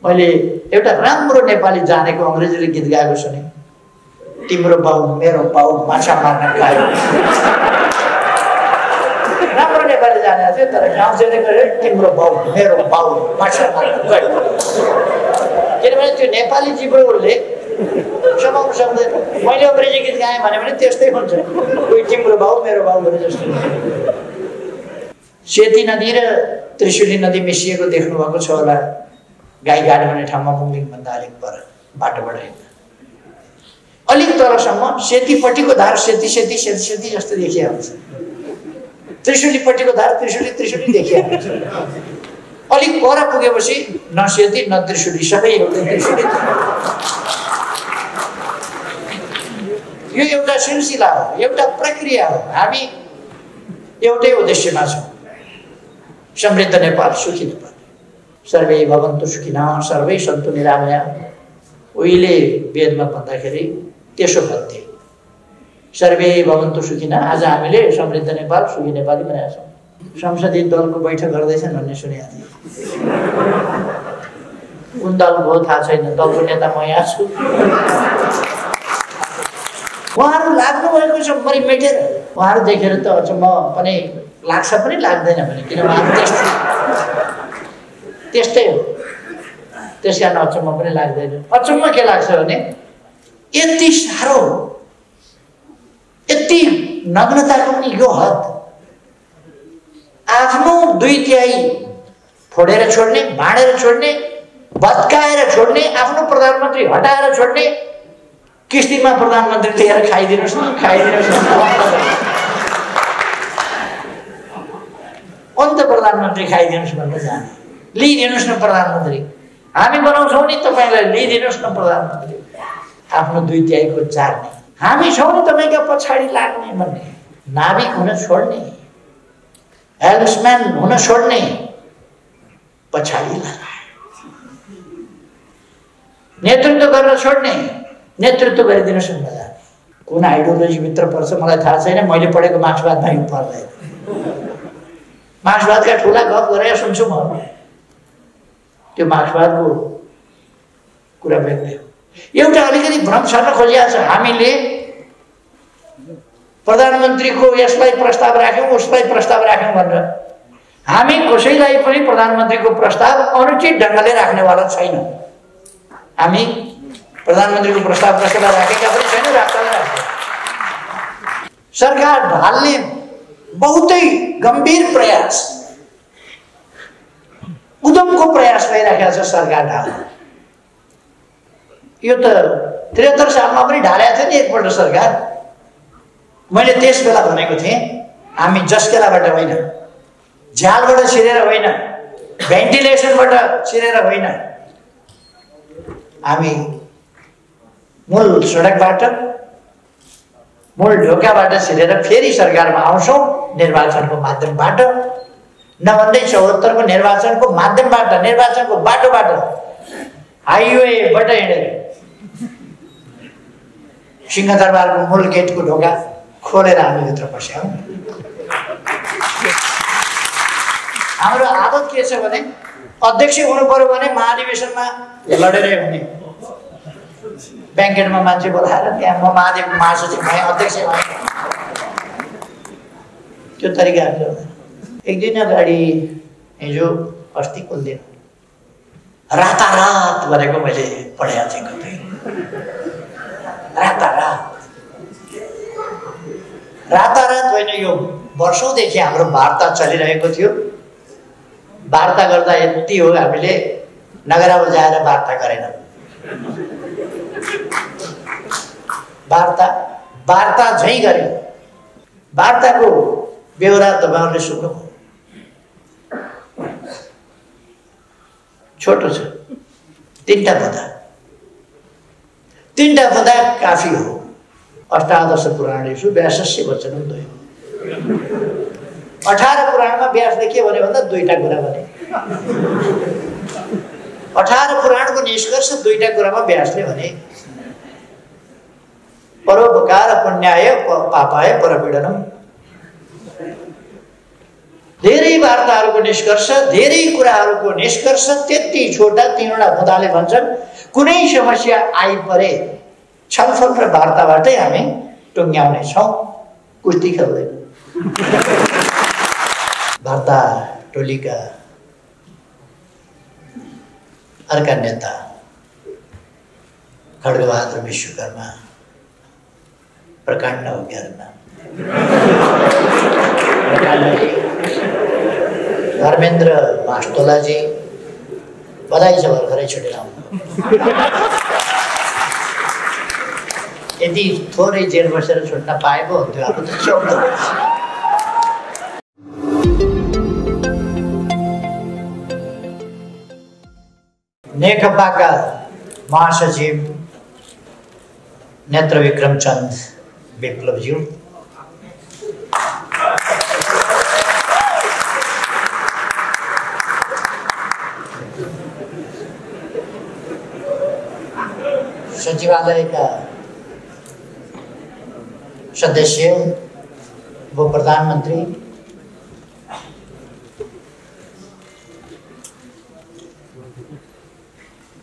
मैले एउटा राम्रो नेपाली जानेको अङ्ग्रेजीले गीत गाएको सुने, तिम्रो बाउ मेरो बाउ माछा मार्न गयो। राम्रो नेपाली जानेको थियो, तर गाउँ चाहिँ गयो तिम्रो बाउ मेरो बाउ माछा मार्न गयो। किनभने त्यो नेपाली जिब्रोले समाउन सक्दैन। मैले अङ्ग्रेजी गीत गाएँ भने त्यस्तै हुन्छ, कोही तिम्रो बाउ मेरो बाउ भने जस्तो। सेती नदी र त्रिशुली नदी मिसिएको देख्नुभएको छ होला, गाईघाट भन्ने ठाउँमा मुङ्लिङभन्दा अलिक पर बाटोबाट हिँड्दा अलिक तलसम्म सेतीपट्टिको धार सेती सेती सेती सेती जस्तो देखिया हुन्छ, त्रिशुलीपट्टिको धार त्रिशुली त्रिशुली देखिया हुन्छ। अलिक पर पुगेपछि न सेती न त्रिशुली, सबै एउटै त्रिशुली। यो एउटा सिलसिला हो, एउटा प्रक्रिया हो। हामी एउटै उद्देश्यमा छौँ, समृद्ध नेपाल, सुखी नेपाल। सर्वे भवन्तु सुखिनः सर्वै सन्तु निरामया। उहिले वेदमा भन्दाखेरि त्यसो भन्थे, सर्वे भवन्तु सुखिनः। आज हामीले समृद्ध नेपाल सुखी नेपाली बनाएका छौँ। संसदीय दलको बैठक गर्दैछन् भन्ने सुनेको थिएँ। कुन दलको हो थाहा छैन, दलको नेता म यहाँ छु। उहाँहरू लाग्नुभएको छ मरि मेटेर। उहाँहरू देखेर त अचम्म पनि लाग्छ पनि लाग्दैन पनि, किन उहाँहरू त्यस्तै हो। त्यस कारण अचम्म पनि लाग्दैन। अचम्म के लाग्छ भने यति साह्रो, यति नग्नताको पनि यो हद, आफ्नो 2/3 फोडेर छोड्ने, भाँडेर छोड्ने, भत्काएर छोड्ने, आफ्नो प्रधानमन्त्री हटाएर छोड्ने, किस्तीमा प्रधानमन्त्री लिएर खाइदिनुहोस् न, खाइदिनुहोस् न। अन्त प्रधानमन्त्री खाइदिनुहोस् भनेर जाने, लिइदिनुहोस् न प्रधानमन्त्री, हामी बनाउँछौँ नि तपाईँलाई, लिइदिनुहोस् न प्रधानमन्त्री। आफ्नो 2/3 को चार्ने, हामी छौँ नि तपाईँका पछाडि लाग्ने भन्ने, नाविक हुन छोड्ने, हेल्प्सम्यान हुन छोड्ने, पछाडि लाग्ने, नेतृत्व गर्न छोड्ने, नेतृत्व गरिदिनुहोस् न। कुन आइडियोलोजीभित्र पर्छ मलाई थाहा छैन, मैले पढेको मार्क्सवादमा यो पर्दैन। मार्क्सवादका ठुला गफ गरेर सुन्छु म, त्यो मार्क्सवादको कुरा बेग्लै हो। एउटा अलिकति भ्रम छर्न खोजिएको छ, हामीले प्रधानमन्त्रीको यसलाई प्रस्ताव राख्यौँ उसलाई प्रस्ताव राख्यौँ भनेर। हामी कसैलाई पनि प्रधानमन्त्रीको प्रस्ताव अनुचित ढङ्गले राख्नेवाला छैनौँ। हामी प्रधानमन्त्रीको प्रस्ताव कसैलाई राखेका पनि छैनौँ, राख्छौँ। सरकार ढाल्ने बहुतै गम्भीर प्रयास, उद्यमको प्रयास भइरहेको छ सरकार ढाल्ने। यो त 73 सालमा पनि ढालेको थियो नि एकपल्ट सरकार। मैले त्यस बेला भनेको थिएँ, हामी जस्केलाबाट होइन, झ्यालबाट छिरेर होइन, भेन्टिलेसनबाट छिरेर होइन, हामी मूल सडकबाट, मूल ढोकाबाट छिरेर फेरि सरकारमा आउँछौँ निर्वाचनको माध्यमबाट। नभन्दै 74 को निर्वाचनको माध्यमबाट, निर्वाचनको बाटोबाट, हाइवेबाट हिँडेर सिंहदरबारको मूल गेटको ढोका खोलेर हामी भित्र पस्यौँ। हाम्रो आदत के छ भने अध्यक्ष हुनु पर्यो भने महाधिवेशनमा लडेरै हुने, ब्याङ्केटमा मान्छे बोलाएर त्यहाँ म महासचिव भएँ, अध्यक्ष भएँ, त्यो तरिकाहरू हुँदैन। एक दिन अगाडि हिजो अस्तिको दिन रातारात भनेको मैले पढेको थिएँ कतै। रातारात होइन, यो वर्षौँदेखि हाम्रो वार्ता चलिरहेको थियो। वार्ता गर्दा यति हो, हामीले नगरा बजाएर वार्ता गरेनौँ। वार्ता झैँ गर्यो। वार्ताको बेहोरा तपाईँहरूले सुन्नु, छोटो छ, 3टा पदा काफी हो। अष्टादश पुराणेषु व्यासस्य वचनं द्वयम्। 18 पुराणमा व्यासले के भन्यो भन्दा 2टा कुरा भने। 18 पुराणको निष्कर्ष 2टा कुरामा व्यासले भने, परोपकार पुण्याय पापाय परपीडनम। धेरै वार्ताहरूको निष्कर्ष, धेरै कुराहरूको निष्कर्ष त्यति छोटा 3वटा बुँदाले भन्छन् कुनै समस्या आइपरे छलफल र वार्ताबाटै हामी टुङ्ग्याउने छौँ, कुस्ती खेल्दैन। वार्ता टोलीका अर्का नेता खड्गबहादुर विश्वकर्मा प्रकाण्ड हो क्या धर्मेन्द्र मास्तोलाजी बधाई छ, भर्खरै छुटेर आउनु। यदि थोरै जेल बसेर छुट्न पाए पो हुन्थ्यो, अब त 14 वर्ष। नेकपाका महासचिव नेत्र विक्रम चन्द विप्लवज्यू, सचिवालयका सदस्य वो प्रधानमन्त्री,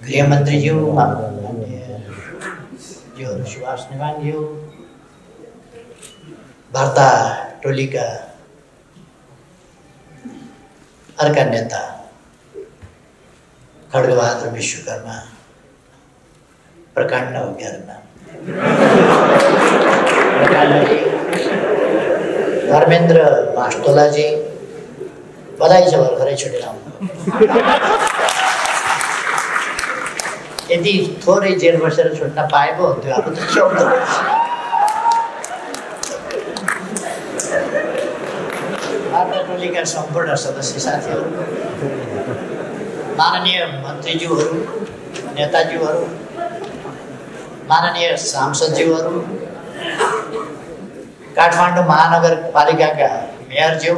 गृहमन्त्रीज्यू माननीय सुभाष नेवाङज्यू, वार्ता टोलीका अर्का नेता खड्गबहादुर विश्वकर्मा प्रकाण्ड हो क्या धर्मेन्द्र मास्तोलाजी बधाई छ, भर्खरै छुटेर आउनु। यदि थोरै जेल बसेर छुट्न पाए पो हुन्थ्यो, अब त 14 वर्ष। वार्ता टोलीका सम्पूर्ण सदस्य साथीहरू, माननीय मन्त्रीज्यूहरू, नेताज्यूहरू, माननीय सांसदज्यूहरू, काठमाडौँ महानगरपालिकाका मेयरज्यू,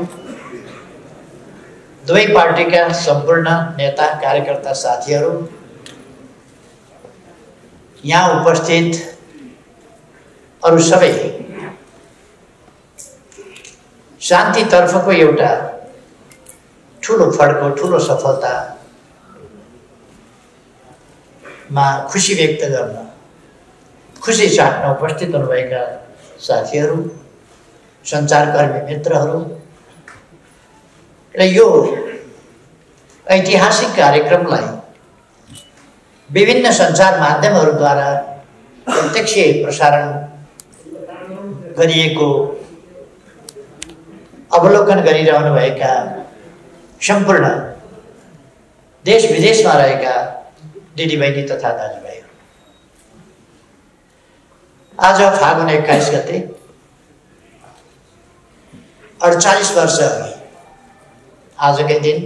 दुवै पार्टीका सम्पूर्ण नेता कार्यकर्ता साथीहरू, यहाँ उपस्थित अरू सबै, शान्तितर्फको एउटा ठुलो फड्को, ठुलो सफलतामा खुसी व्यक्त गर्न, खुसी साट्न उपस्थित हुनुभएका साथीहरू, सञ्चारकर्मी मित्रहरू र यो ऐतिहासिक कार्यक्रमलाई विभिन्न सञ्चार माध्यमहरूद्वारा प्रत्यक्ष प्रसारण गरिएको अवलोकन गरिरहनुभएका सम्पूर्ण देश विदेशमा रहेका दिदीबहिनी तथा दाजुभाइहरू, आज फागुन 21 गते 48 वर्ष आजकै दिन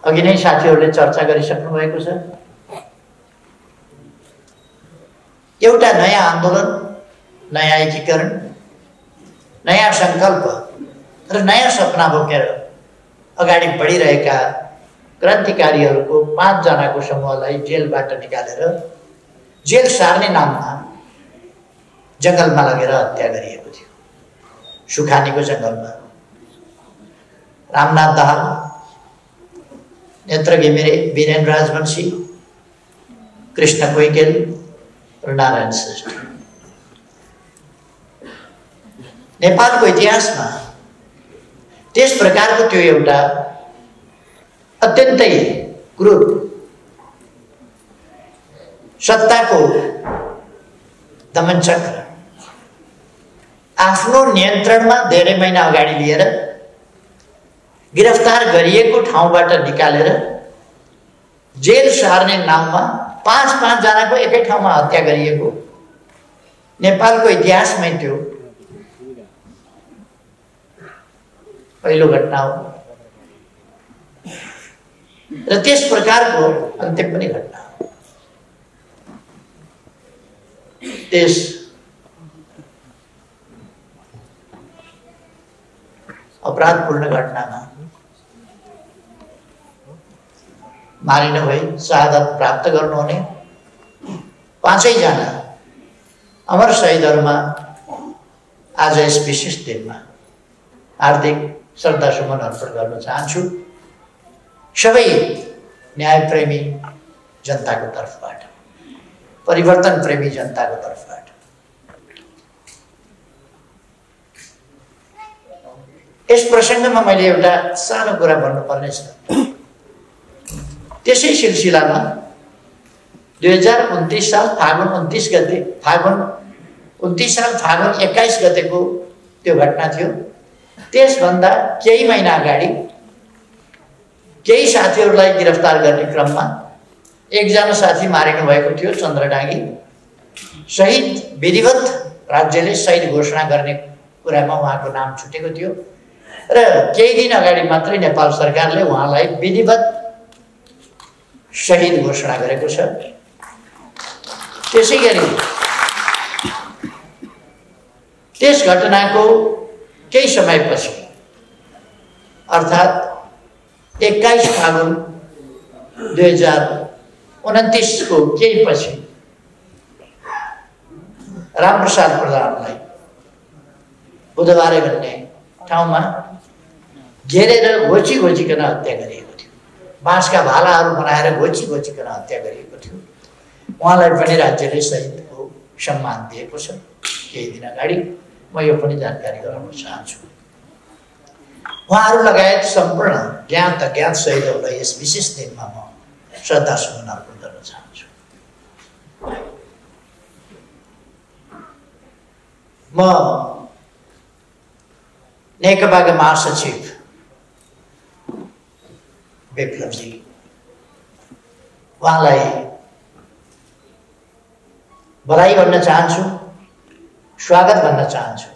अघि नै साथीहरूले चर्चा गरिसक्नु भएको छ। एउटा नयाँ आन्दोलन, नयाँ एकीकरण, नयाँ सङ्कल्प र नयाँ सपना बोकेर अगाडि बढिरहेका क्रान्तिकारीहरूको 5 जनाको समूहलाई जेलबाट निकालेर जेल सार्ने नाममा जङ्गलमा लगेर हत्या गरिएको थियो। सुखानीको जङ्गलमा रामनाथ दाहाल, नेत्र घिमिरे, वीरेन राजवंशी, कृष्ण कोइकेल र नारायण श्रेष्ठ। नेपालको इतिहासमा त्यस प्रकारको त्यो एउटा अत्यन्तै क्रूर सत्ताको दमनचक्र आफ्नो नियन्त्रणमा धेरै महिना अगाडि लिएर गिरफ्तार गरिएको ठाउँबाट निकालेर जेल सार्ने नाममा 5 जनाको एकै ठाउँमा हत्या गरिएको नेपालको इतिहासमै त्यो पहिलो घटना हो र त्यस प्रकारको अन्तिम पनि घटना हो। त्यस अपराधपूर्ण घटनामा मारिनु भई शहादत प्राप्त गर्नुहुने 5 जना अमर शहीदहरूमा आज यस विशेष दिनमा हार्दिक श्रद्धासुमन अर्पण गर्न चाहन्छु सबै न्यायप्रेमी जनताको तर्फबाट, परिवर्तन प्रेमी जनताको तर्फबाट। यस प्रसङ्गमा मैले एउटा सानो कुरा भन्नुपर्ने छ। त्यसै सिलसिलामा 2029 साल फागुन 29 गते, फागुन 29 साल फागुन 21 गतेको त्यो घटना थियो। त्यसभन्दा केही महिना अगाडि केही साथीहरूलाई गिरफ्तार गर्ने क्रममा एकजना साथी मारिनु भएको थियो, चन्द्रडाँगी। शहीद विधिवत राज्यले शहीद घोषणा गर्ने कुरामा उहाँको नाम छुटेको थियो र केही दिन अगाडि मात्रै नेपाल सरकारले उहाँलाई विधिवत शहीद घोषणा गरेको छ। त्यसैगरी त्यस घटनाको केही समयपछि अर्थात् 21 फागुन 2029 को केही पछि रामप्रसाद प्रधानलाई बुधबारे भन्ने ठाउँमा घेरेर घोचिकन हत्या गरिएको थियो। बाँसका भालाहरू बनाएर घोचिकन हत्या गरिएको थियो। उहाँलाई पनि राज्यले शहीदको सम्मान दिएको छ। केही दिन अगाडि म यो पनि जानकारी गराउन चाहन्छु। उहाँहरू लगायत सम्पूर्ण ज्ञात अज्ञात शहीदहरूलाई यस विशेष दिनमा म श्रद्धासुमन अर्पण गर्न चाहन्छु। म नेकपाका महासचिव विप्लवजी उहाँलाई बधाई भन्न चाहन्छु, स्वागत भन्न चाहन्छु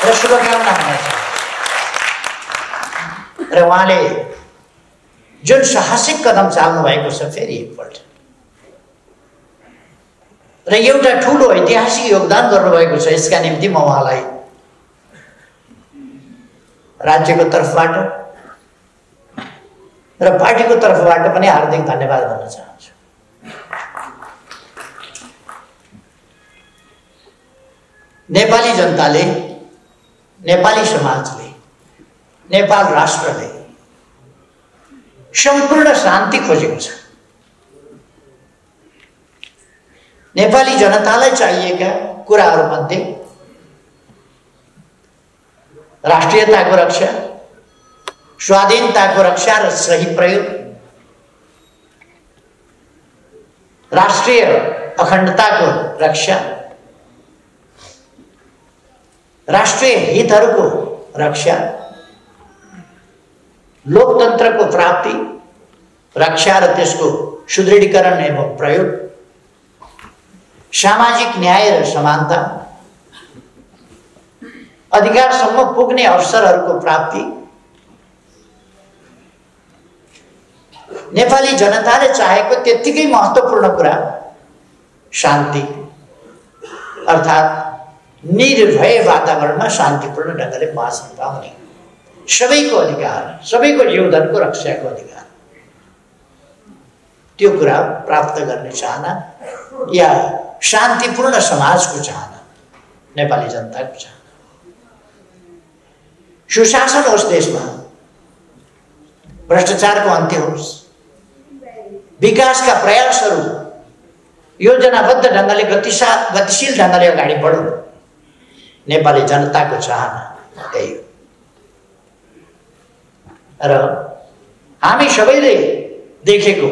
र शुभकामना भन्न चाहन्छु। र उहाँले जुन साहसिक कदम चाल्नु भएको छ फेरि एकपल्ट र एउटा ठुलो ऐतिहासिक योगदान गर्नुभएको छ, यसका निम्ति म उहाँलाई राज्यको तर्फबाट र पार्टीको तर्फबाट पनि हार्दिक धन्यवाद भन्न चाहन्छु। नेपाली जनताले, नेपाली समाजले, नेपाल राष्ट्रले सम्पूर्ण शान्ति खोजेको छ। नेपाली जनतालाई चाहिएका कुराहरूमध्ये राष्ट्रियताको रक्षा, स्वाधीनताको रक्षा र सही प्रयोग, राष्ट्रिय अखण्डताको रक्षा, राष्ट्रिय हितहरूको रक्षा, लोकतन्त्रको प्राप्ति, रक्षा र त्यसको सुदृढीकरण एवं प्रयोग, सामाजिक न्याय र समानता, अधिकारसम्म पुग्ने अवसरहरूको प्राप्ति, नेपाली जनताले चाहेको त्यत्तिकै महत्त्वपूर्ण कुरा शान्ति, अर्थात् निर्भय वातावरणमा शान्तिपूर्ण ढङ्गले बाँच्न पाउने सबैको अधिकार, सबैको जीवनको रक्षाको अधिकार, त्यो कुरा प्राप्त गर्ने चाहना या शान्तिपूर्ण समाजको चाहना नेपाली जनताको चाहना। सुशासन होस् देशमा, भ्रष्टाचारको अन्त्य होस्, विकासका प्रयासहरू योजनाबद्ध ढङ्गले गतिशील ढङ्गले अगाडि बढुन्, नेपाली जनताको चाहना त्यही हो। र हामी सबैले देखेको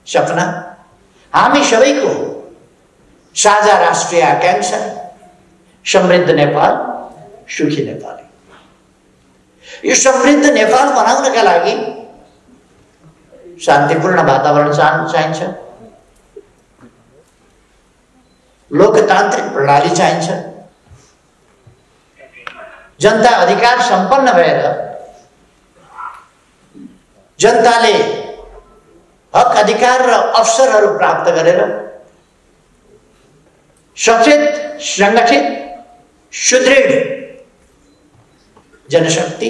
सपना, हामी सबैको साझा राष्ट्रिय आकांक्षा समृद्ध नेपाल, सुखी नेपाल। यो समृद्ध नेपाल बनाउनका लागि शान्तिपूर्ण वातावरण चाहिन्छ, लोकतान्त्रिक प्रणाली चाहिन्छ, जनता अधिकार सम्पन्न भएर जनताले हक अधिकार र अवसरहरू प्राप्त गरेर सचेत, संगठित, सुदृढ जनशक्ति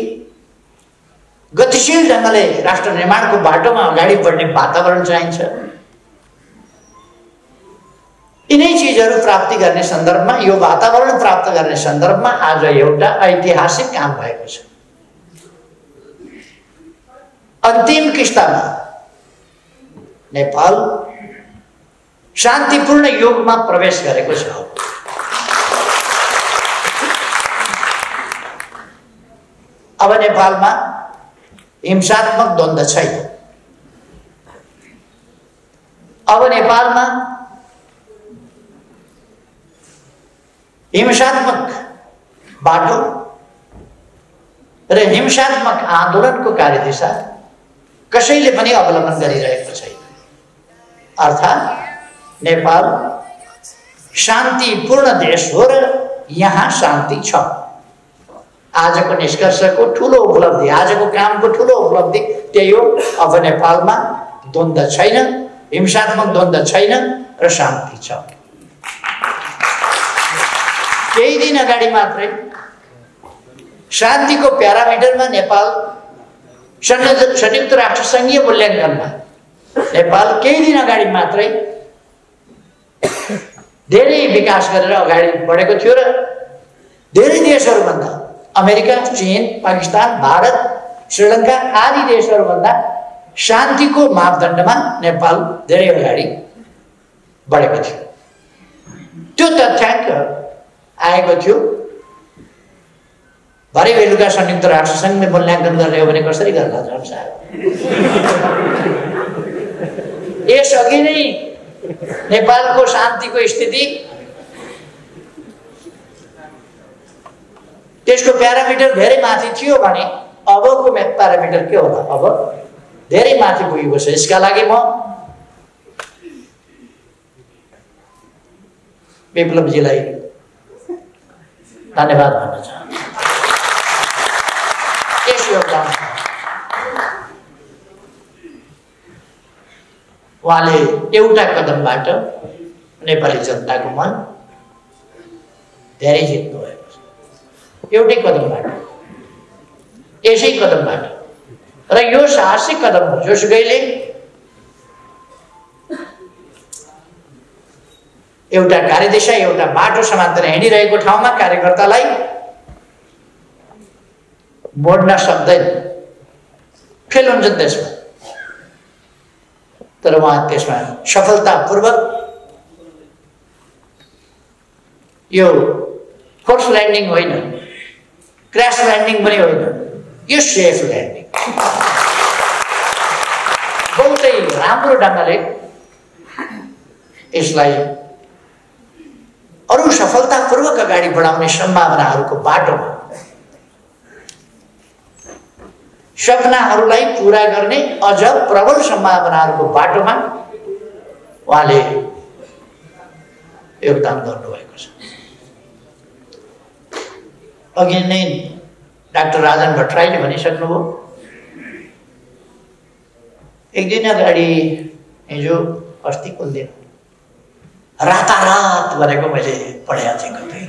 गतिशील ढङ्गले राष्ट्र निर्माणको बाटोमा अगाडि बढ्ने वातावरण चाहिन्छ। यिनै चिजहरू प्राप्ति गर्ने सन्दर्भमा, यो वातावरण प्राप्त गर्ने सन्दर्भमा आज एउटा ऐतिहासिक काम भएको छ। अन्तिम किस्तामा नेपाल शान्तिपूर्ण युगमा प्रवेश गरेको छ। अब नेपालमा हिंसात्मक द्वन्द्व छैन। अब नेपालमा हिंसात्मक बाटो र हिंसात्मक आन्दोलनको कार्यदिशा कसैले पनि अवलम्बन गरिरहेको छैन। अर्थात् नेपाल शान्तिपूर्ण देश हो र यहाँ शान्ति छ। आजको निष्कर्षको ठुलो उपलब्धि, आजको कामको ठुलो उपलब्धि त्यही हो। अब नेपालमा द्वन्द्व छैन, हिंसात्मक द्वन्द्व छैन र शान्ति छ। केही दिन अगाडि मात्रै शान्तिको प्यारामिटरमा नेपाल संयुक्त राष्ट्र संघीय मूल्याङ्कनमा नेपाल केही दिन अगाडि मात्रै धेरै विकास गरेर अगाडि बढेको थियो र धेरै देशहरूभन्दा, अमेरिका, चीन, पाकिस्तान, भारत, श्रीलङ्का आदि देशहरूभन्दा शान्तिको मापदण्डमा नेपाल धेरै अगाडि बढेको थियो। त्यो तथ्याङ्क आएको थियो। भरे बेलुका संयुक्त राष्ट्र संघले मूल्याङ्कन गर्ने हो भने कसरी गर्ला संसार? यसअघि नै नेपालको शान्तिको स्थिति, त्यसको प्यारामिटर धेरै माथि थियो भने अबको प्यारामिटर के होला? अब धेरै माथि पुगेको छ। यसका लागि म विप्लवजीलाई धन्यवाद भन्न चाहन्छु। यस योगदान उहाँले एउटा कदमबाट नेपाली जनताको मन धेरै जित्नु भएको छ। एउटै कदमबाट, यसै कदमबाट। र यो साहसिक कदम हो। जोसुकैले एउटा कार्यदिशा, एउटा बाटो समातेर हिँडिरहेको ठाउँमा कार्यकर्तालाई मोड्न सक्दैन, फेल हुन्छ त्यसमा। तर उहाँ त्यसमा सफलतापूर्वक, यो फोर्स ल्यान्डिङ होइन, क्र्यास ल्यान्डिङ पनि होइन, यो सेफ ल्यान्डिङ बहुतै राम्रो ढङ्गले यसलाई अरू सफलतापूर्वक अगाडि बढाउने सम्भावनाहरूको बाटोमा, सपनाहरूलाई पूरा गर्ने अझ प्रबल सम्भावनाहरूको बाटोमा उहाँले योगदान गर्नुभएको छ। अघि नै डाक्टर राजन भट्टराईले भनिसक्नुभयो। एक दिन अगाडि, हिजो अस्ति कुन दिन, रातारात भनेको मैले पढेको थिएँ कतै।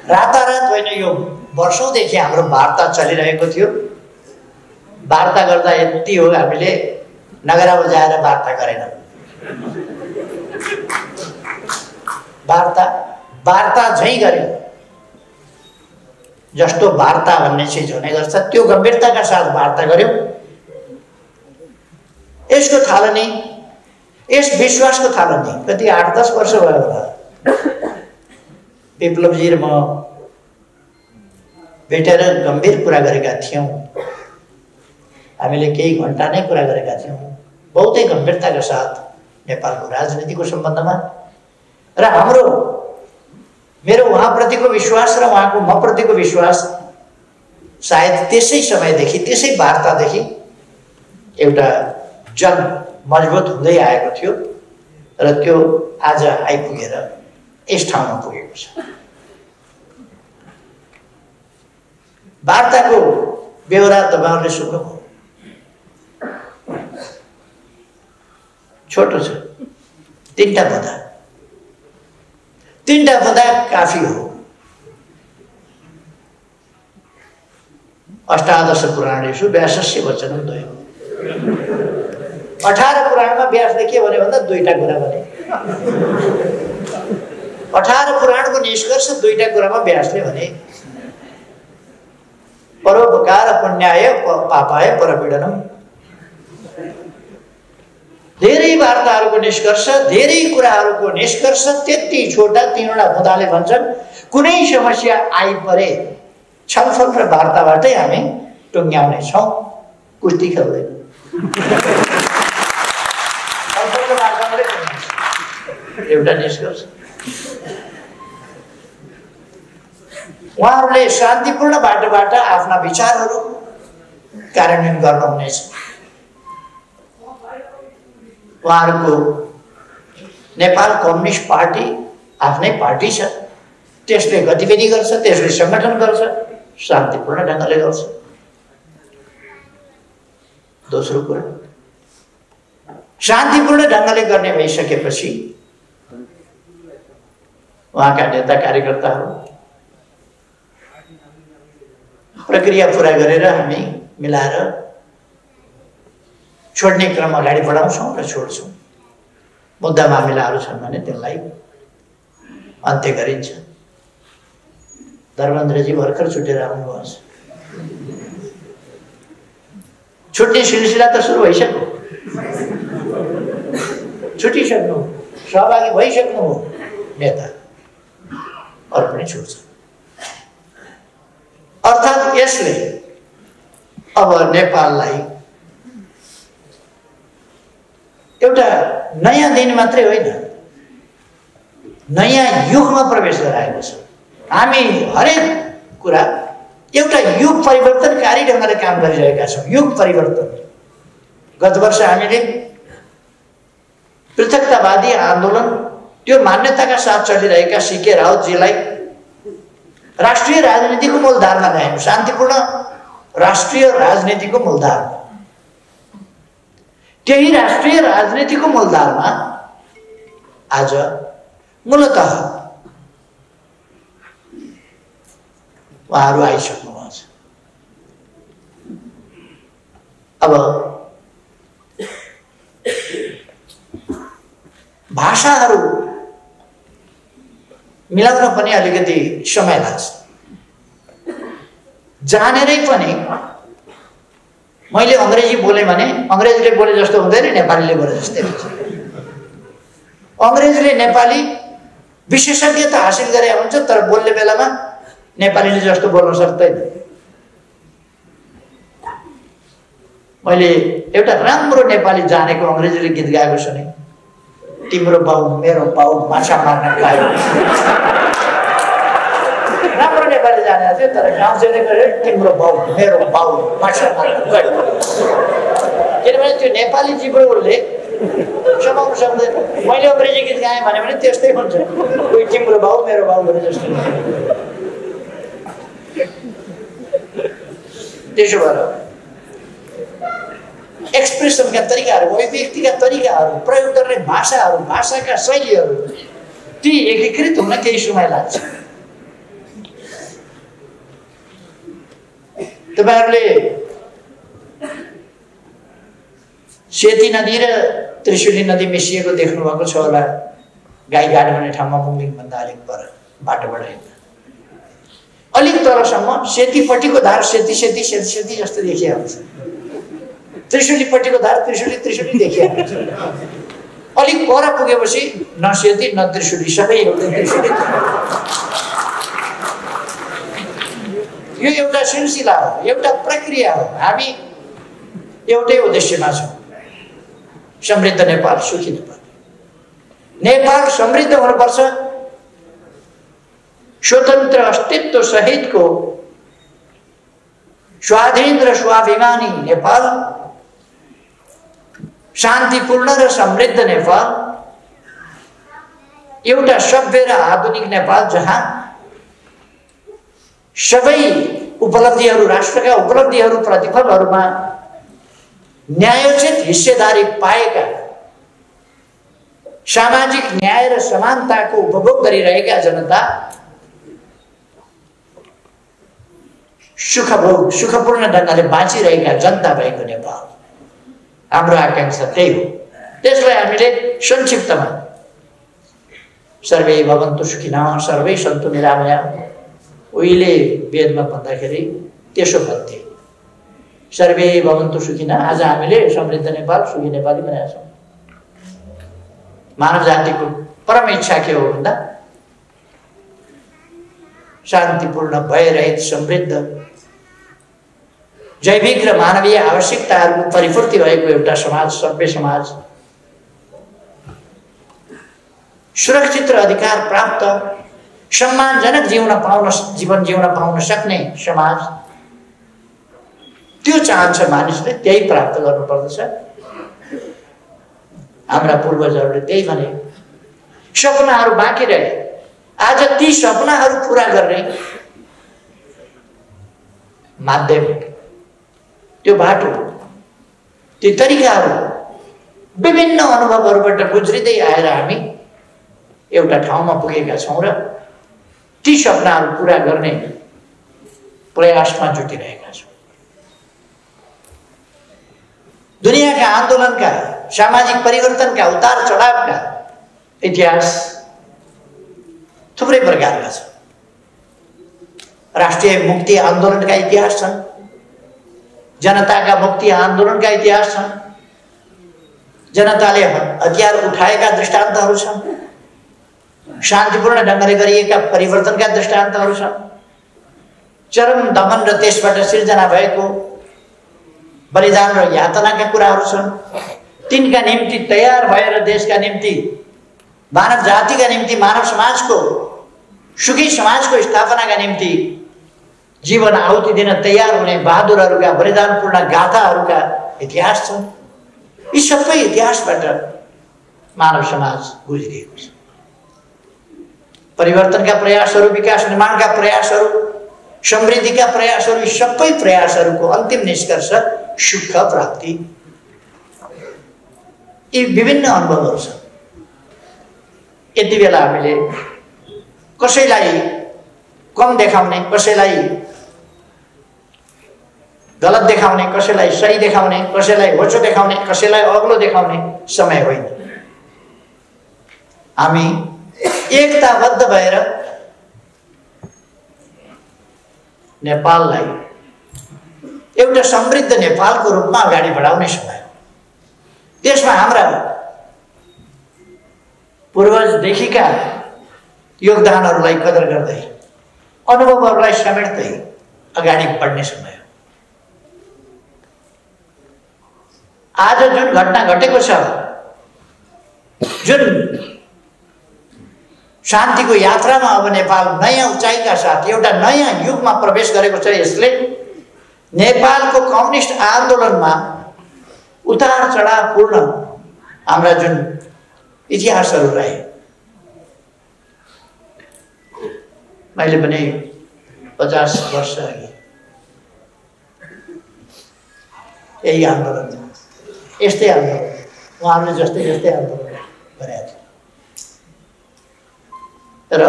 रातारात होइन, यो वर्षौँदेखि हाम्रो वार्ता चलिरहेको थियो। वार्ता गर्दा यति हो, हामीले नगरा बजाएर वार्ता गरेनौँ। वार्ता झैँ गर्यो। जस्तो वार्ता भन्ने चिज हुने गर्छ त्यो गम्भीरताका साथ वार्ता गर्यो। यसको थालनी, यस विश्वासको थालनी कति 8-10 वर्ष भयो होला। विप्लवजी र म भेटेर गम्भीर कुरा गरेका थियौँ। हामीले केही घन्टा नै कुरा गरेका थियौँ, बहुतै गम्भीरताका साथ नेपालको राजनीतिको सम्बन्धमा। र मेरो उहाँप्रतिको विश्वास र उहाँको म प्रतिको विश्वास सायद त्यसै समयदेखि, त्यसै वार्तादेखि एउटा जन मजबुत हुँदै आएको थियो र त्यो आज आइपुगेर यस ठाउँमा पुगेको छ। वार्ताको बेहोरा तपाईहरुले सुन्नुभयो। छोटो छ, तीनटा बुँदा काफी हो। अष्टादश पुराणेषु व्यासस्य वचनं द्वयम्। 18 पुराणमा व्यासले के भन्यो भन्दा दुईटा कुरा भने 18 पुराणको निष्कर्ष दुईटा कुरामा व्यासले भने परोपकार पुण्याय पापाय परपीडनम। धेरै वार्ताहरूको निष्कर्ष, धेरै कुराहरूको निष्कर्ष त्यति छोटा तीनवटा बुँदाले भन्छन् कुनै समस्या आइपरे छलफल र वार्ताबाटै हामी टुङ्ग्याउने छौँ, कुस्ती खेल्दैन। छलफल र वार्ताबाटै एउटा निष्कर्ष। उहाँहरूले शान्तिपूर्ण बाटोबाट आफ्ना विचारहरू कार्यान्वयन गर्नुहुनेछ। उहाँहरूको नेपाल कम्युनिस्ट पार्टी आफ्नै पार्टी छ, त्यसले गतिविधि गर्छ, त्यसले संगठन गर्छ, शान्तिपूर्ण ढङ्गले गर्छ। दोस्रो कुरा, शान्तिपूर्ण ढङ्गले गर्ने भइसकेपछि उहाँका नेता कार्यकर्ताहरू प्रक्रिया पुरा गरेर हामी मिलाएर छोड्ने क्रम अगाडि बढाउँछौँ र छोड्छौँ। मुद्दा मामिलाहरू छन् भने त्यसलाई अन्त्य गरिन्छ। धर्मेन्द्रजी भर्खर छुटेर आउनुभएको छ। छुट्ने सिलसिला त सुरु भइसक्यो, छुटिसक्नु, सहभागी भइसक्नु हो नेता, अरू पनि छुट्छ। अर्थात् यसले अब नेपाललाई एउटा नयाँ दिन मात्रै होइन, नयाँ युगमा प्रवेश गराएको छ। हामी हरेक कुरा एउटा युग परिवर्तनकारी ढङ्गले काम गरिरहेका छौँ। युग परिवर्तन। गत वर्ष हामीले पृथकतावादी आन्दोलन, त्यो मान्यताका साथ चलिरहेका सीके राउतजीलाई राष्ट्रिय राजनीतिको मूलधारमा ल्यायौँ, शान्तिपूर्ण राष्ट्रिय राजनीतिको मूलधारमा। त्यही राष्ट्रिय राजनीतिको मूलधारमा आज मूलतः उहाँहरू आइसक्नु भएको छ। अब भाषाहरू मिलाउन पनि अलिकति समय लाग्छ। जानेरै पनि मैले अङ्ग्रेजी बोलेँ भने अङ्ग्रेजले बोले जस्तो हुँदैन, नेपालीले बोले जस्तै हुन्छ। अङ्ग्रेजले नेपाली विशेषज्ञता हासिल गरे हुन्छ, तर बोल्ने बेलामा नेपालीले जस्तो बोल्न सक्दैन। मैले एउटा राम्रो नेपाली जानेको अङ्ग्रेजीले गीत गाएको सुने, तिम्रो बाउ मेरो बाउ माछा मार्न गयो। राम्रो नेपाली जाने थियो, तर गाउँछेले गरे तिम्रो बाउ मेरो बाउ माछा मार्न गयो। किनभने त्यो नेपाली जिब्रोले समाउन सक्दैन। मैले अङ्ग्रेजी गीत गाएँ भने त्यस्तै हुन्छ, कोही तिम्रो बाउ मेरो बाउ भने जस्तो। त्यसो भएर एक्सप्रेसनका तरिकाहरू, अभिव्यक्तिका तरिकाहरू, प्रयोग गर्ने भाषाहरू, भाषाका शैलीहरू ती एकीकृत हुन केही समय लाग्छ। तपाईहरुले सेती नदी र त्रिशुली नदी मिसिएको देख्नु भएको छ होला। गाईघाट भन्ने ठाउँमा मुङलिङ भन्दा अलिक पर बाटोबाट हिँड्दा अलिक तलसम्म सेतीपट्टिको धार सेती सेती सेती सेती जस्तो देखिहाल्छ, त्रिशुलीपट्टिको धार त्रिशुली त्रिशुली देखिहाल्छ। अलिक पर पुगेपछि न सेती न त्रिशुली, सबै एउटै त्रिशुली। यो एउटा सिलसिला हो, एउटा प्रक्रिया हो। हामी एउटै उद्देश्यमा छौँ, समृद्ध नेपाल, सुखी नेपाल। नेपाल समृद्ध हुनुपर्छ, स्वतन्त्र अस्तित्व सहितको स्वाधीन र स्वाभिमानी नेपाल, शान्तिपूर्ण र समृद्ध नेपाल, एउटा सभ्य र आधुनिक नेपाल जहाँ सबै उपलब्धिहरू, राष्ट्रका उपलब्धिहरू, प्रतिफलहरूमा न्यायोचित हिस्सेदारी पाएका, सामाजिक न्याय र समानताको उपभोग गरिरहेका जनता सुखपूर्ण ढङ्गले बाँचिरहेका जनता भएको नेपाल। हाम्रो आकांक्षा त्यही हो। त्यसलाई हामीले संक्षिप्तमा सर्वे भवन्तु सुखिनः सर्वे सन्तु निरामया, उहिले वेदमा भन्दाखेरि त्यसो भन्थे, सर्वे भवन्तु सुखिनः। आज हामीले समृद्ध नेपाल सुखी नेपाली बनाएका छौँ। मानव जातिको परम इच्छा के हो भन्दा शान्तिपूर्ण, भयरहित, समृद्ध, जैविक र मानवीय आवश्यकताहरूको परिपूर्ति भएको एउटा समाज, सभ्य समाज, सुरक्षित र अधिकार प्राप्त, सम्मानजनक जीवन जिउन पाउन सक्ने समाज, त्यो चाहन्छ मानिसले, त्यही प्राप्त गर्नुपर्दछ। हाम्रा पूर्वजहरूले त्यही भने। सपनाहरू बाँकी रहे, आज ती सपनाहरू पूरा गर्ने माध्यम, त्यो बाटो, ती तरिकाहरू, विभिन्न अनुभवहरूबाट गुज्रिँदै आएर हामी एउटा ठाउँमा पुगेका छौँ र ती सपनाहरू पूरा गर्ने प्रयासमा जुटिरहेका छौँ। दुनियाँका आन्दोलनका, सामाजिक परिवर्तनका, उतार चढावका इतिहास थुप्रै प्रकारका छन्। राष्ट्रिय मुक्ति आन्दोलनका इतिहास छन्, जनताका मुक्ति आन्दोलनका इतिहास छन्, जनताले हतियार उठाएका दृष्टान्तहरू छन्, शान्तिपूर्ण ढङ्गले गरिएका परिवर्तनका दृष्टान्तहरू छन्, चरम दमन र त्यसबाट सिर्जना भएको बलिदान र यातनाका कुराहरू छन्। तिनका निम्ति तयार भएर देशका निम्ति, मानव जातिका निम्ति, मानव समाजको सुखी समाजको स्थापनाका निम्ति जीवन आहुति दिन तयार हुने बहादुरहरूका बलिदानपूर्ण गाथाहरूका इतिहास छन्। यी सबै इतिहासबाट मानव समाज गुज्रिएको छ। परिवर्तनका प्रयासहरू, विकास निर्माणका प्रयासहरू, समृद्धिका प्रयासहरू, यी सबै प्रयासहरूको अन्तिम निष्कर्ष सुख प्राप्ति। यी विभिन्न अनुभवहरू छन्। यति बेला हामीले कसैलाई कम देखाउने, कसैलाई गलत देखाउने, कसैलाई सही देखाउने, कसैलाई होचो देखाउने, कसैलाई अग्लो देखाउने समय होइन। हामी एकताबद्ध भएर नेपाललाई एउटा समृद्ध नेपालको रूपमा अगाडि बढाउने समय हो। त्यसमा हाम्रा पूर्वजदेखिका योगदानहरूलाई कदर गर्दै, अनुभवहरूलाई समेट्दै अगाडि बढ्ने समय हो। आज जुन घटना घटेको छ, जुन शान्तिको यात्रामा अब नेपाल नयाँ उचाइका साथ एउटा नयाँ युगमा प्रवेश गरेको छ, यसले नेपालको कम्युनिस्ट आन्दोलनमा उतार चढावपूर्ण हाम्रा जुन इतिहासहरू रहे, मैले पनि 50 वर्ष अघि यही आन्दोलन, यस्तै आन्दोलन, उहाँहरूले जस्तै आन्दोलन गरेका थिए। तर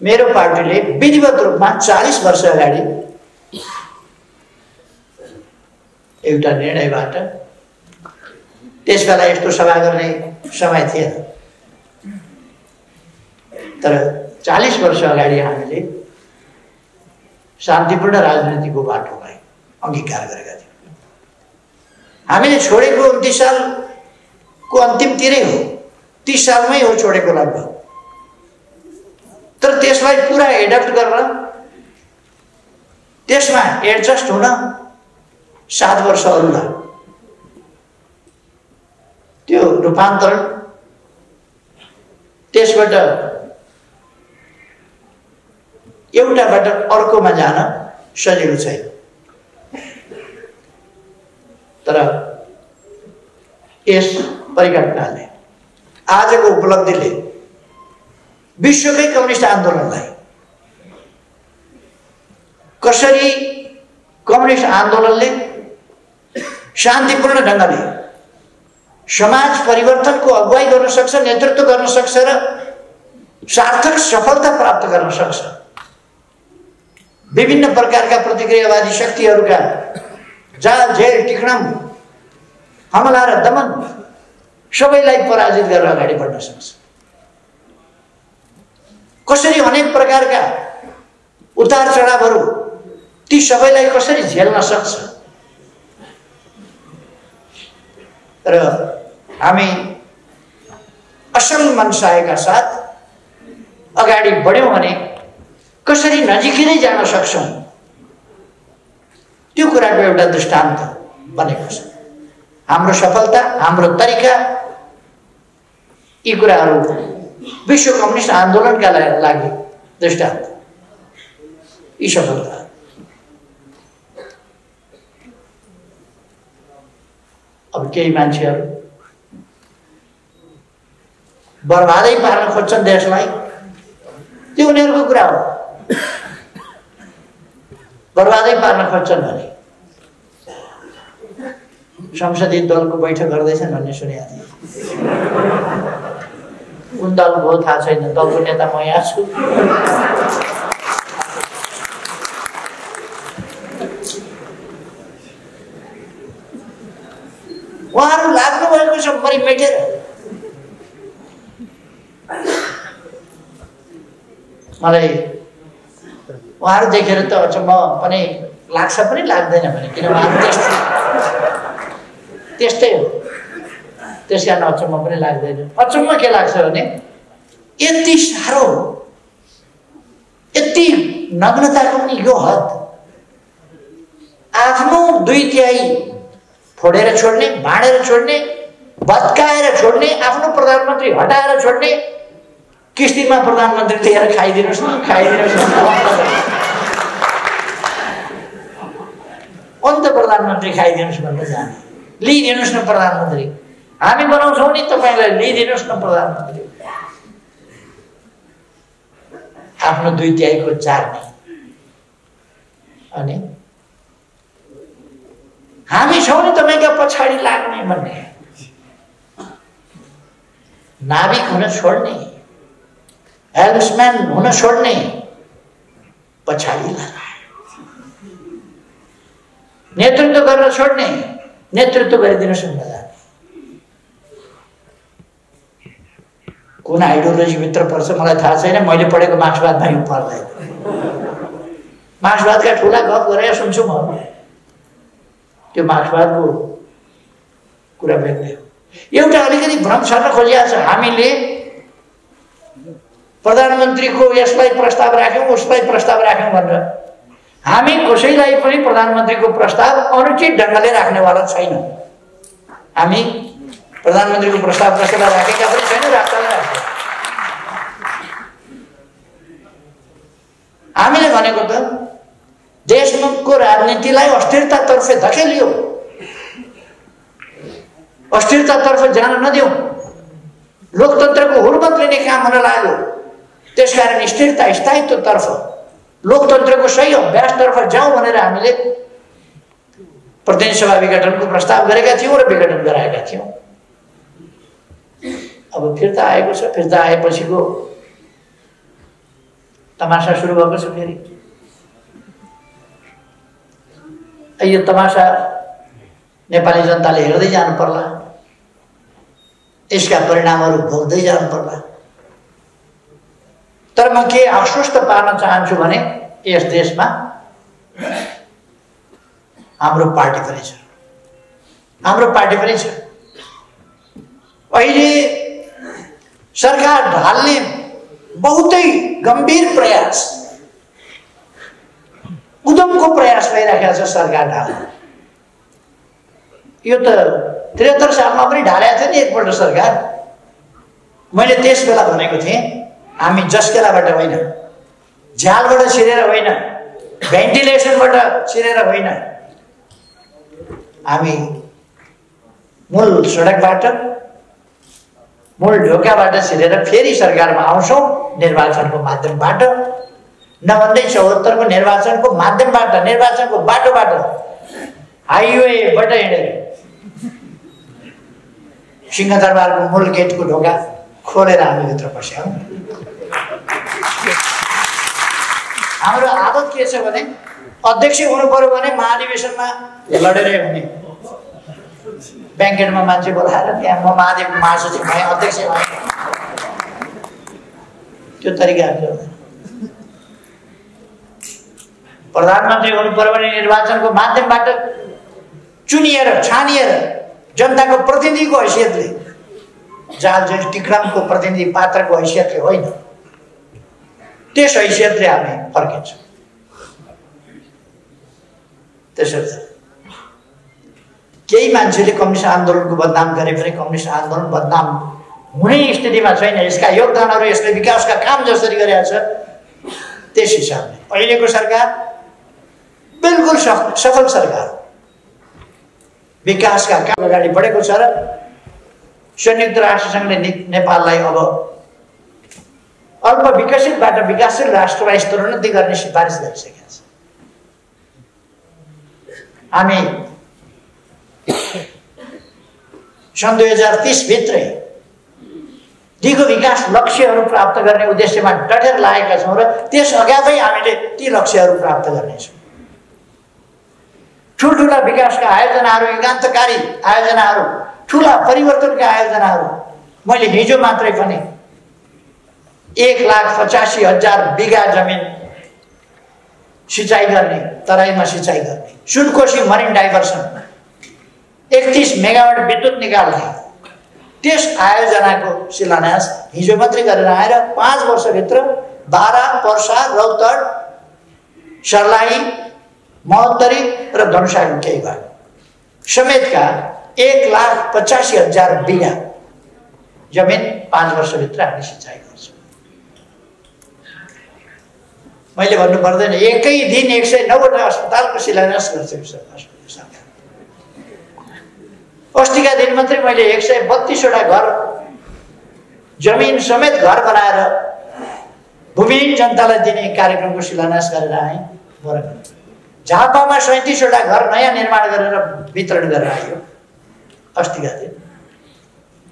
मेरो पार्टीले विधिवत रूपमा 40 वर्ष अगाडि एउटा निर्णयबाट, त्यसबेला यस्तो सभा गर्ने समय थिएन, तर 40 वर्ष अगाडि हामीले शान्तिपूर्ण राजनीतिको बाटोलाई अङ्गीकार गरेका थियौँ। हामीले छोडेको 29 सालको अन्तिमतिरै हो, 30 सालमै हो छोडेको लगभग। तर त्यसलाई पुरा एडप्ट गर्न, त्यसमा एडजस्ट हुन 7 वर्ष अरू लाग्यो। त्यो रूपान्तरण, त्यसबाट एउटाबाट अर्कोमा जान सजिलो छैन। तर यस परिघटनाले, आजको उपलब्धिले विश्वकै कम्युनिस्ट आन्दोलनलाई कसरी कम्युनिस्ट आन्दोलनले शान्तिपूर्ण ढङ्गले समाज परिवर्तनको अगुवाई गर्न सक्छ, नेतृत्व गर्न सक्छ र सार्थक सफलता प्राप्त गर्न सक्छ। विभिन्न प्रकारका प्रतिक्रियावादी शक्तिहरूका जाल जेल टिक्णम हमला र दमन सबैलाई पराजित गरेर अगाडि बढ्न सक्छ। कसरी अनेक प्रकारका उतार चढावहरू ती सबैलाई कसरी झेल्न सक्छ र हामी असल मनसायका साथ अगाडि बढ्यौं भने कसरी नजिकै नै जान सक्छौं त्यो कुराको एउटा दृष्टान्त बनेको छ। हाम्रो सफलता, हाम्रो तरिका, यी कुराहरू विश्व कम्युनिस्ट आन्दोलनका लागि दृष्टान्त, यी सफलता। अब केही मान्छेहरू बर्बादै पार्न खोज्छन् देशलाई, त्यो उनीहरूको कुरा हो। बर्बादै पार्न खोज्छन् भने संसदीय दलको बैठक गर्दैछन् भन्ने सुनेको थिएँ। कुन दल हो थाहा छैन, दलको नेता म यहाँ छु। उहाँहरू लाग्नु भएको छ मरि मेटेर। मलाई उहाँहरू देखेर त अचम्म पनि लाग्छ पनि लाग्दैन भने, किन उहाँहरू त्यस्तै हो, त्यस कारण अचम्म पनि लाग्दैन। अचम्म के लाग्छ भने यति साह्रो, यति नग्नताको पनि यो हद, आफ्नो 2/3 फोडेर छोड्ने, भाँडेर छोड्ने, भत्काएर छोड्ने, आफ्नो प्रधानमन्त्री हटाएर छोड्ने, किस्तीमा प्रधानमन्त्री लिएर खाइदिनुहोस् न, खाइदिनुहोस् न, अन्त प्रधानमन्त्री खाइदिनुहोस् भनेर जाने, लिइदिनुहोस् न प्रधानमन्त्री, हामी बनाउँछौँ नि तपाईँलाई, लिइदिनुहोस् न प्रधानमन्त्री। आफ्नो 2/3 को चार्ने, अनि हामी छौँ नि तपाईँका पछाडि लाग्ने भन्ने, नाविक हुन छोड्ने, हेल्म्सम्यान हुन छोड्ने, पछाडि लाग्ने, नेतृत्व गर्न छोड्ने, नेतृत्व गरिदिनुहोस् न जाने। कुन आइडियोलोजी भित्र पर्छ मलाई थाहा छैन, मैले पढेको मार्क्सवादमा यो पर्दैन। मार्क्सवादका ठुला गफ गरेर सुन्छु म, त्यो मार्क्सवादको कुरा बेग्लै हो। एउटा अलिकति भ्रम छर्न खोजिएको छ, हामीले प्रधानमन्त्रीको यसलाई प्रस्ताव राख्यौँ, उसलाई प्रस्ताव राख्यौँ भनेर हामी कसैलाई पनि प्रधानमन्त्रीको प्रस्ताव अनुचित ढङ्गले राख्नेवाला छैनौँ। हामी प्रधानमन्त्रीको प्रस्ताव कसैलाई राखेका पनि छैनौँ, राष्ट्रलाई राख्छौँ। हामीले भनेको त देशको राजनीतिलाई अस्थिरतातर्फ धकेलियो, अस्थिरतातर्फ जान नदिउँ, लोकतन्त्रको हुर्मत लिने काम हुन लाग्यो। त्यसकारण स्थिरता स्थायित्वतर्फ, लोकतन्त्रको सही अभ्यासतर्फ जाउँ भनेर हामीले प्रतिनिधि सभा विघटनको प्रस्ताव गरेका थियौँ र विघटन गराएका थियौँ। अब फिर्ता आएको छ, फिर्ता आएपछिको तमासा सुरु भएको छ फेरि। यो तमासा नेपाली जनताले हेर्दै जानु पर्ला, यसका परिणामहरू भोग्दै जानु पर्ला। तर म के आश्वस्त पार्न चाहन्छु भने यस देशमा हाम्रो पार्टी पनि छ, हाम्रो पार्टी पनि छ। अहिले सरकार ढाल्ने बहुतै गम्भीर प्रयास, उद्यमको प्रयास भइरहेको छ सरकार ढाल्ने। यो त 73 सालमा पनि ढालेको थियो नि एकपल्ट सरकार। मैले त्यस बेला भनेको थिएँ, हामी जस्केलाबाट होइन, झ्यालबाट छिरेर होइन, भेन्टिलेसनबाट छिरेर होइन, हामी मूल सडकबाट, मूल ढोकाबाट छिरेर फेरि सरकारमा आउँछौँ निर्वाचनको माध्यमबाट, नभन्दै 74 को निर्वाचनको माध्यमबाट, निर्वाचनको बाटोबाट, हाइवेबाट हिँडेर सिंहदरबारको मूल गेटको ढोका खोलेर हामी भित्र पस्यौँ। हाम्रो आदत के छ भने अध्यक्ष हुनु पर्यो भने महाधिवेशनमा लडेरै हुने, ब्याङ्केटमा मान्छे बोलाएर त्यहाँ म महासचिव भएँ, अध्यक्ष भएँ, त्यो तरिका हुँदैन। प्रधानमन्त्री हुनु पर्यो भने निर्वाचनको माध्यमबाट चुनिएर छानिएर जनताको प्रतिनिधिको हैसियतले, जाल जेल टिक्रामको प्रतिनिधि पात्रको हैसियतले होइन, त्यस हैसियतले हामी फर्किन्छौँ। त्यसर्थ केही मान्छेले कम्युनिस्ट आन्दोलनको बदनाम गरे पनि कम्युनिस्ट आन्दोलन बदनाम हुने स्थितिमा छैन। यसका योगदानहरू यसले विकासका काम जसरी गरेका छ त्यस हिसाबले अहिलेको सरकार बिल्कुल सफल सरकार, विकासका काम अगाडि बढेको छ र संयुक्त राष्ट्रसङ्घले नेपाललाई अब अल्प विकसितबाट विकासशील राष्ट्रमा स्तरोन्नति गर्ने सिफारिस गरिसकेका छ। हामी सन् 2030 भित्रै दिगो विकास लक्ष्यहरू प्राप्त गर्ने उद्देश्यमा डटेर लागेका छौँ र त्यस अगावै हामीले ती लक्ष्यहरू प्राप्त गर्नेछौँ। ठुल्ठुला विकासका आयोजनाहरू, युगान्तकारी आयोजनाहरू, ठुला परिवर्तनका आयोजनाहरू, मैले हिजो मात्रै पनि 1,85,000 बिघा जमिन सिँचाइ गर्ने, तराईमा सिँचाइ गर्ने, सुनकोशी मरिन डाइभर्सन, 31 मेगावाट विद्युत निकाल्ने, त्यस आयोजनाको शिलान्यास हिजो मात्रै गरेर आएर 5 वर्षभित्र बारा, पर्सा, रौतहट, सर्लाही, महोत्तरी र धनुषाको केही भाग समेतका 1,85,000 बिघा जमिन 5 वर्षभित्र हामी सिँचाइ गर्छौँ। मैले भन्नु पर्दैन, एकै दिन 109वटा अस्पतालको शिलान्यास गर्छ सरकार। अस्तिका दिन मात्रै मैले 132वटा घर जमिन समेत घर बनाएर भूमिहीन जनतालाई दिने कार्यक्रमको शिलान्यास गरेर आएँ। झापामा 37वटा घर नयाँ निर्माण गरेर वितरण गरेर आयो अस्तिका दिन।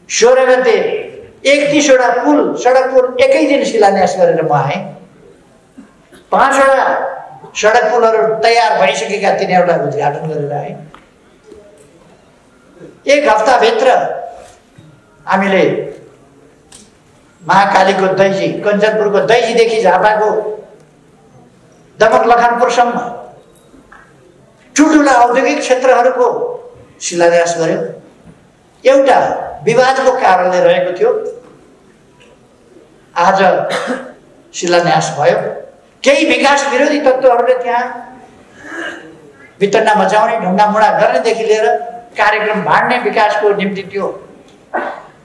16 गते 31वटा पुल, सडक पुल एकै दिन शिलान्यास गरेर म आएँ। 5वटा सडक पुलहरू तयार भइसकेका 3वटा उद्घाटन गरेर आएँ। 1 हप्ताभित्र हामीले महाकालीको दैजी, कञ्चनपुरको दैजीदेखि झापाको दमक लखानपुरसम्म ठुल्ठुला औद्योगिक क्षेत्रहरूको शिलान्यास गर्यो। एउटा विवादको कारणले रहेको थियो, आज शिलान्यास भयो। केही विकास विरोधी तत्त्वहरूले त्यहाँ वितन्ना मचाउने, ढुङ्गामुढा गर्नेदेखि लिएर कार्यक्रम भाड्ने, विकासको निम्ति त्यो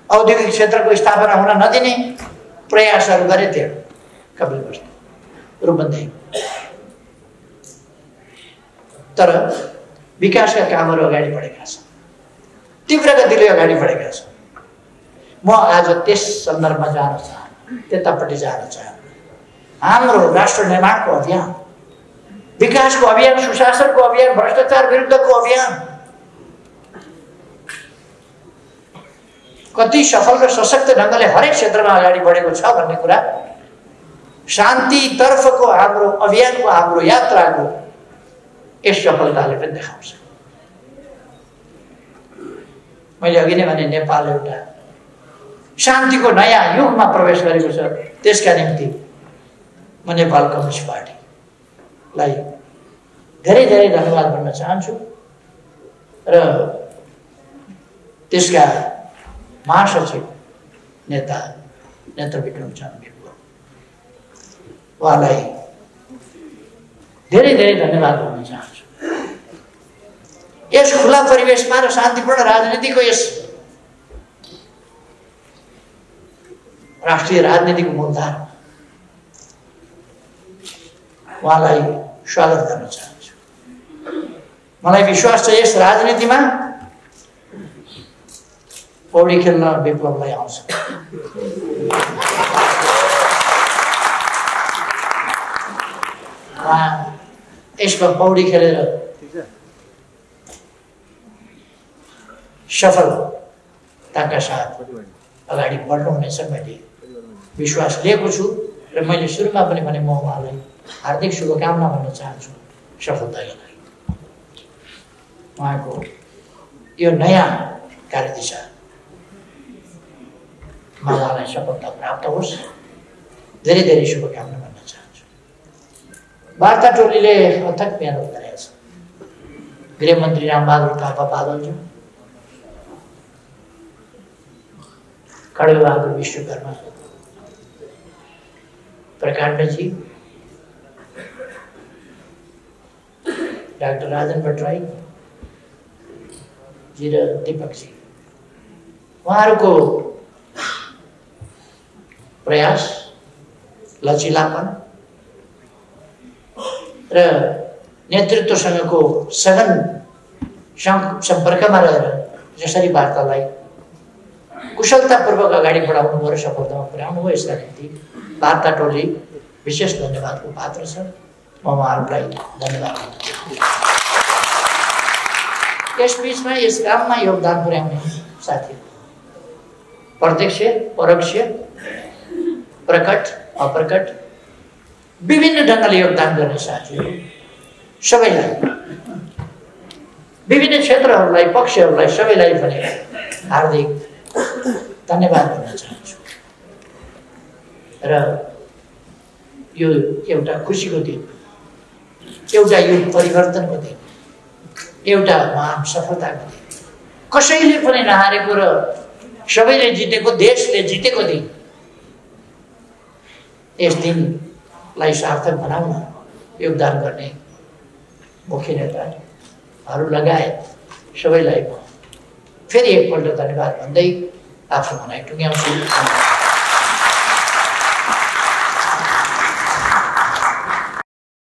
औद्योगिक क्षेत्रको स्थापना हुन नदिने प्रयासहरू गरे थियो कपिलवस्तु रूपन्देही। तर विकासका कामहरू अगाडि बढेका छन्, तीव्र गतिले अगाडि बढेका छन्। म आज त्यस सन्दर्भमा जान चाहन्छु, त्यतापट्टि जान चाहन्छु। हाम्रो राष्ट्र निर्माणको अभियान, विकासको अभियान, सुशासनको अभियान, भ्रष्टाचार विरुद्धको अभियान कति सफल र सशक्त ढङ्गले हरेक क्षेत्रमा अगाडि बढेको छ भन्ने कुरा शान्तितर्फको हाम्रो अभियानको, हाम्रो यात्राको यस सफलताले पनि देखाउँछ। मैले अघि नै भने नेपाल एउटा शान्तिको नयाँ युगमा प्रवेश गरेको छ। त्यसका निम्ति म नेपाल कम्युनिस्ट पार्टीलाई धेरै धेरै धन्यवाद भन्न चाहन्छु र त्यसका महासचिव नेता विक्रम चन्द्र उहाँलाई धेरै धेरै धन्यवाद भन्न चाहन्छु। यस खुला परिवेशमा र शान्तिपूर्ण राजनीतिको यस राष्ट्रिय राजनीतिको मूलधारमा उहाँलाई स्वागत गर्न चाहन्छु। मलाई विश्वास छ यस राजनीतिमा पौडी खेल्न विप्लवलाई आउँछ। उहाँ यसमा पौडी खेलेर सफलताका साथ अगाडि बढ्नुहुनेछ मैले विश्वास लिएको छु र मैले सुरुमा पनि भने म उहाँलाई हार्दिक शुभकामना भन्न चाहन्छु सफलताका लागि। उहाँको यो नयाँ कार्यदिशा उहाँलाई सफलता प्राप्त होस्, धेरै धेरै शुभकामना भन्न चाहन्छु। वार्ता टोलीले अथक मेहनत गरेको छ। गृहमन्त्री रामबहादुर थापा बादलज्यू, खड्गबहादुर विश्वकर्मा, प्रकाण्डजी, डाक्टर राजन भट्टराई जी र दीपकजी, उहाँहरूको प्रयास, लचिलापन र नेतृत्वसँगको सघन सम्पर्कमा रहेर जसरी वार्तालाई कुशलतापूर्वक अगाडि बढाउनु भयो र सफलतामा पुर्याउनु भयो, यसका निम्ति वार्ता टोली विशेष धन्यवादको पात्र छ। म उहाँहरूलाई धन्यवाद दिन्छु। यस बीचमा यस काममा योगदान पुर्याउने साथीहरू, प्रत्यक्ष परोक्ष प्रकट अप्रकट विभिन्न ढङ्गले योगदान गर्ने साथीहरू सबैलाई, विभिन्न क्षेत्रहरूलाई, पक्षहरूलाई, सबैलाई पनि हार्दिक धन्यवाद भन्न चाहन्छु। र यो एउटा खुसीको दिन, एउटा युग परिवर्तनको दिन, एउटा महान सफलताको दिन, कसैले पनि नहारेको र सबैले जितेको, देशले जितेको दिन। यस दिनलाई सार्थक बनाउन योगदान गर्ने मुख्य नेताहरू लगायत सबैलाई फेरि एकपल्ट धन्यवाद भन्दै आफ्नो भनाइ टुङ्ग्याउँछु।